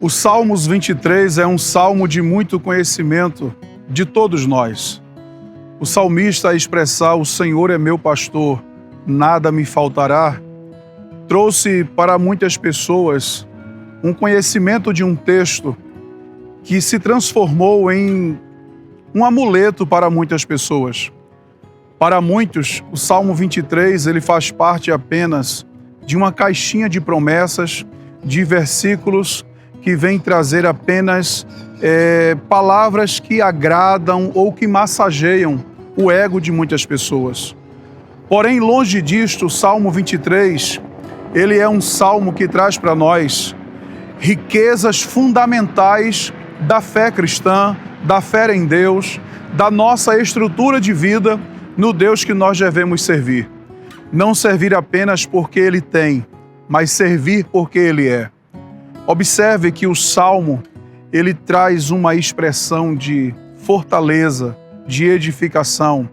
O Salmos 23 é um salmo de muito conhecimento de todos nós. O salmista, a expressar "O Senhor é meu pastor, nada me faltará", trouxe para muitas pessoas um conhecimento de um texto que se transformou em um amuleto para muitas pessoas. Para muitos, o Salmo 23 ele faz parte apenas de uma caixinha de promessas, de versículos que vem trazer apenas palavras que agradam ou que massageiam o ego de muitas pessoas. Porém, longe disto, o Salmo 23, ele é um salmo que traz para nós riquezas fundamentais da fé cristã, da fé em Deus, da nossa estrutura de vida no Deus que nós devemos servir. Não servir apenas porque Ele tem, mas servir porque Ele é. Observe que o Salmo, ele traz uma expressão de fortaleza, de edificação.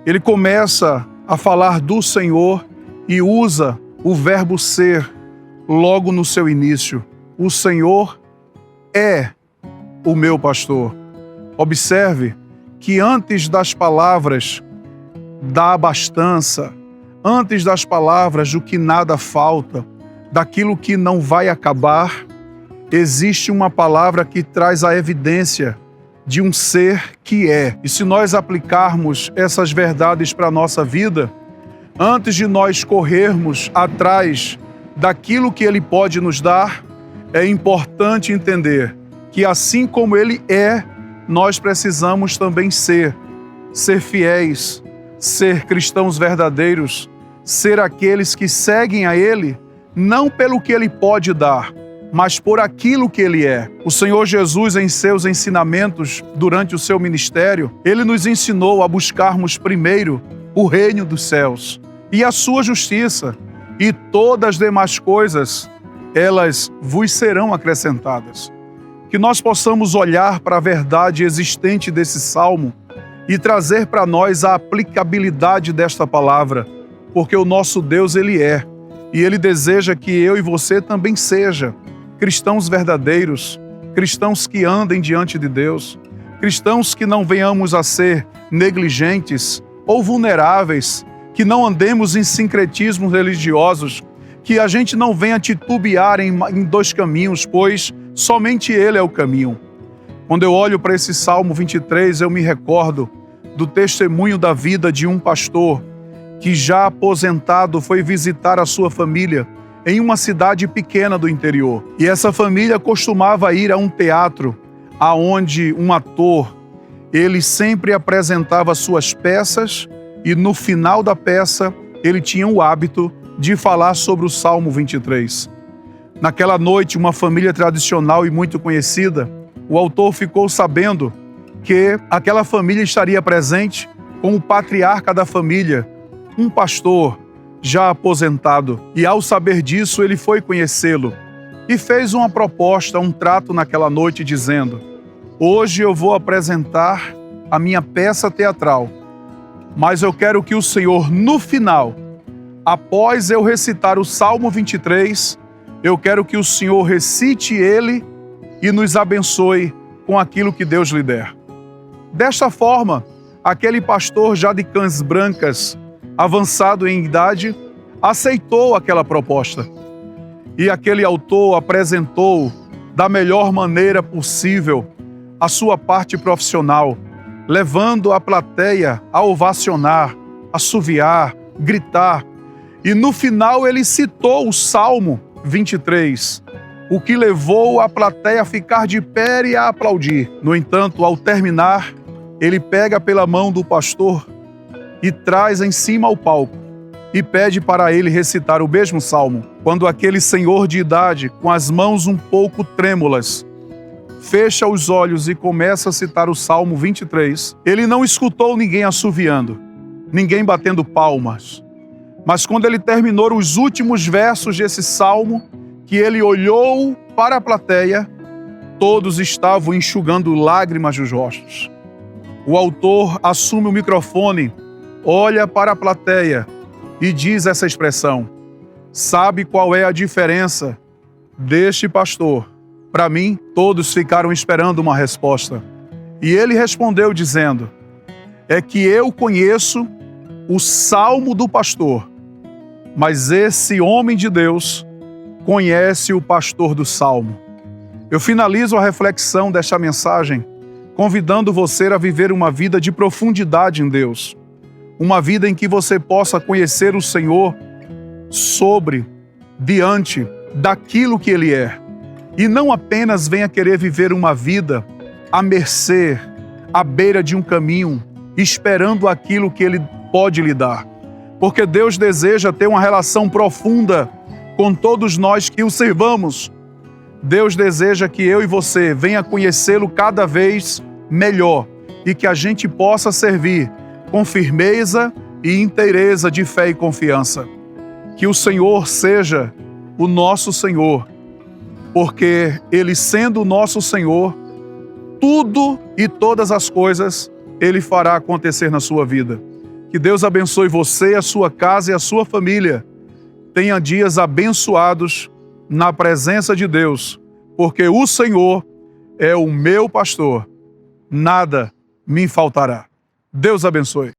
Ele começa a falar do Senhor e usa o verbo ser logo no seu início. O Senhor é o meu pastor. Observe que antes das palavras da abastança, antes das palavras do que nada falta, daquilo que não vai acabar, existe uma palavra que traz a evidência de um ser que é. E se nós aplicarmos essas verdades para a nossa vida, antes de nós corrermos atrás daquilo que Ele pode nos dar, é importante entender que assim como Ele é, nós precisamos também ser fiéis, ser cristãos verdadeiros, ser aqueles que seguem a Ele, não pelo que Ele pode dar, mas por aquilo que Ele é. O Senhor Jesus, em seus ensinamentos durante o seu ministério, Ele nos ensinou a buscarmos primeiro o reino dos céus e a sua justiça, e todas as demais coisas, elas vos serão acrescentadas. Que nós possamos olhar para a verdade existente desse salmo e trazer para nós a aplicabilidade desta palavra, porque o nosso Deus, Ele é. E Ele deseja que eu e você também seja cristãos verdadeiros, cristãos que andem diante de Deus, cristãos que não venhamos a ser negligentes ou vulneráveis, que não andemos em sincretismos religiosos, que a gente não venha titubear em dois caminhos, pois somente Ele é o caminho. Quando eu olho para esse Salmo 23, eu me recordo do testemunho da vida de um pastor que, já aposentado, foi visitar a sua família em uma cidade pequena do interior. E essa família costumava ir a um teatro aonde um ator, ele sempre apresentava suas peças e no final da peça ele tinha o hábito de falar sobre o Salmo 23. Naquela noite, uma família tradicional e muito conhecida, o autor ficou sabendo que aquela família estaria presente com o patriarca da família, um pastor já aposentado, e ao saber disso ele foi conhecê-lo e fez uma proposta, um trato naquela noite dizendo: hoje eu vou apresentar a minha peça teatral, mas eu quero que o Senhor, no final, após eu recitar o Salmo 23, eu quero que o Senhor recite ele e nos abençoe com aquilo que Deus lhe der. Desta forma, aquele pastor já de cães brancas, avançado em idade, aceitou aquela proposta. E aquele autor apresentou da melhor maneira possível a sua parte profissional, levando a plateia a ovacionar, assoviar, gritar. E no final ele citou o Salmo 23, o que levou a plateia a ficar de pé e a aplaudir. No entanto, ao terminar, ele pega pela mão do pastor e traz em cima ao palco e pede para ele recitar o mesmo salmo. Quando aquele senhor de idade, com as mãos um pouco trêmulas, fecha os olhos e começa a citar o Salmo 23, ele não escutou ninguém assoviando, ninguém batendo palmas. Mas quando ele terminou os últimos versos desse salmo, que ele olhou para a plateia, todos estavam enxugando lágrimas dos rostos. O autor assume o microfone, olha para a plateia e diz essa expressão: sabe qual é a diferença deste pastor Para mim, todos ficaram esperando uma resposta. E ele respondeu dizendo: é que eu conheço o salmo do pastor, mas esse homem de Deus conhece o pastor do salmo. Eu finalizo a reflexão desta mensagem convidando você a viver uma vida de profundidade em Deus. Uma vida em que você possa conhecer o Senhor diante daquilo que Ele é. E não apenas venha querer viver uma vida à mercê, à beira de um caminho, esperando aquilo que Ele pode lhe dar. Porque Deus deseja ter uma relação profunda com todos nós que o servamos. Deus deseja que eu e você venha conhecê-lo cada vez melhor e que a gente possa servir com firmeza e inteireza de fé e confiança. Que o Senhor seja o nosso Senhor, porque Ele sendo o nosso Senhor, tudo e todas as coisas Ele fará acontecer na sua vida. Que Deus abençoe você, a sua casa e a sua família. Tenha dias abençoados na presença de Deus, porque o Senhor é o meu pastor. Nada me faltará. Deus abençoe.